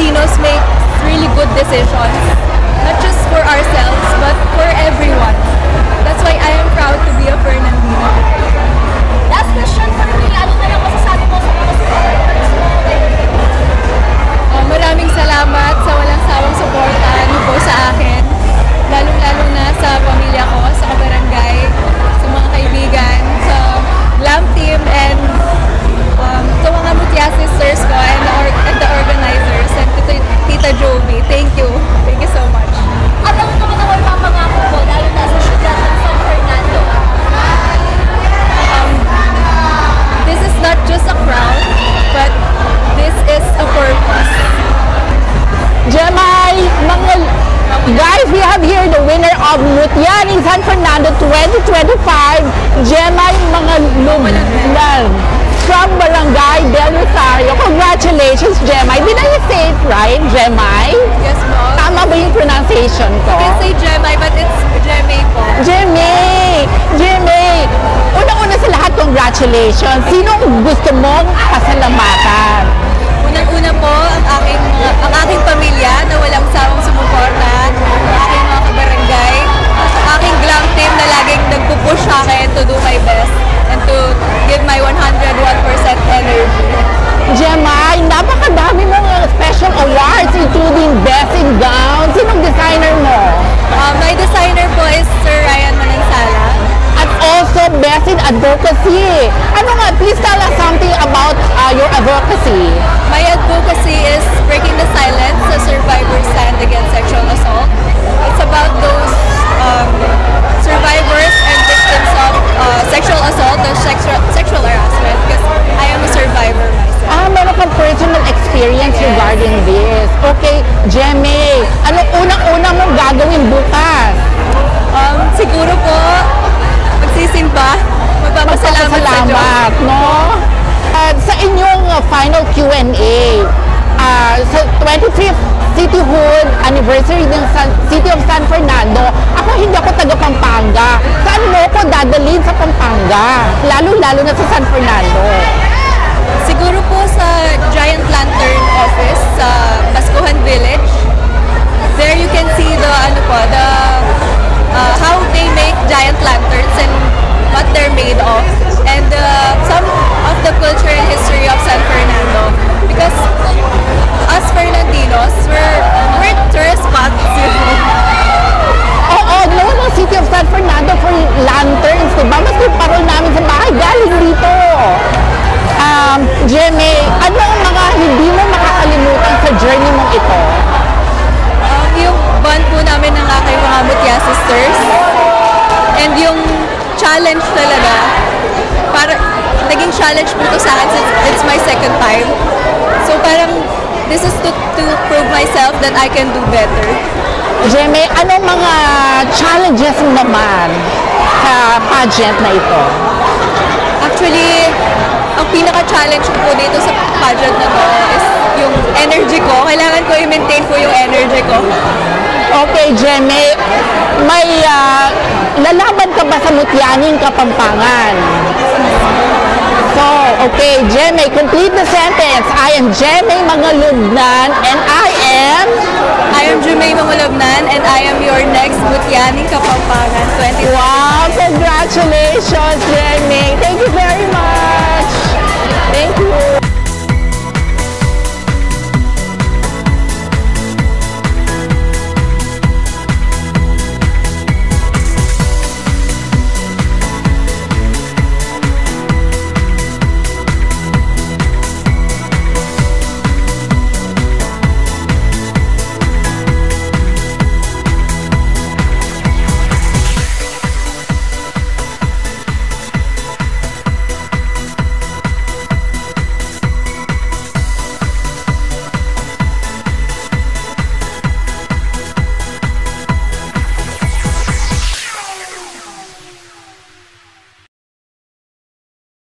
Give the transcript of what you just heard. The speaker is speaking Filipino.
Fernandinos make really good decisions, not just for ourselves, but for everyone. That's why I am proud to be a Fernandino. Last question for me, ano na lang masasabi mo sa mga supporters mo? Maraming salamat sa walang sawang suporta niyo po sa akin. Lalong-lalo na sa pamilya ko, sa kabarangay, sa mga kaibigan, sa glam team, and sa mga Mutya sisters ko and the organizers, and Tita Jovi. Thank you. Thank you so much. At ano naman ang mga pangako mo, lalo na sa syudad ng San Fernando? This is not just a crown, but this is a purpose. Jemay, guys, we have here the winner of Mutyaning San Fernando 2025, Jemay Mangalugnan from Barangay Del Rosario. Congratulations, Jemay. Did I say it right, Jemay? Yes, Mom. Tama ba yung pronunciation ko? You can say Jemay, but it's Jemay po. Jemay! Jemay! Unang-una sa lahat, congratulations. Sinong gusto mong pasalamatan? Unang-una po, ang aking pamilya na walang sawang sumuporta, ang aking mga kabarangay, ang aking glam team na laging nagpupush sa akin to do my best and to give my 101% energy. Jemay, napakadami mong special awards including Best in Gown. Sinong designer mo? My designer po is Sir Ryan Manansala. At also Best in Advocacy. Ano nga, please tell us something about your advocacy. My advocacy is breaking the silence so survivors stand against sexual assault. It's about those survivors and victims of sexual assault or sexual harassment, because I am a survivor myself. Meron kang personal experience regarding this. Okay, Jemay, ano unang-una mong gagawin bukas? Siguro po, magsisimba, magpapasalamat sa Diyos. No? Sa inyong final Q&A, sa 25th Cityhood Anniversary ng City of San Fernando, hindi ako taga Pampanga. Saan mo ko dadalhin sa Pampanga? Lalo-lalo na sa San Fernando. Siguro po sa Giant Lantern office sa Bascohan Village. There you can see how they make giant lanterns and what they're made of, and some of the culture and history of San Fernando. Because us Fernandinos, we're tourist spots. Oo, known ang City of San Fernando for lanterns, diba? Mas yung parol namin sa bahay galing dito. Jemay, ano ang mga hindi mo makakalimutan sa journey mong ito? Yung bond po namin ng aking mga Mutya sisters, and yung challenge talaga, naging challenge po ito sa akin since it's my second time. So parang this is to prove myself that I can do better. Jemay, anong mga challenges mo naman sa pageant na ito? Actually, ang pinaka-challenge ko po dito sa pageant na to is yung energy ko. Kailangan ko i-maintain po yung energy ko. Okay, Jemay, may lalaban ka ba sa Mutyaning Kapampangan? So, okay, Jemay, complete the sentence. I am Jemay Mangalugnan and I am Jemay Mangalugnan and I am your next Mutyaning Kapampangan 2020. Wow, congratulations, Jemay. Thank you very much.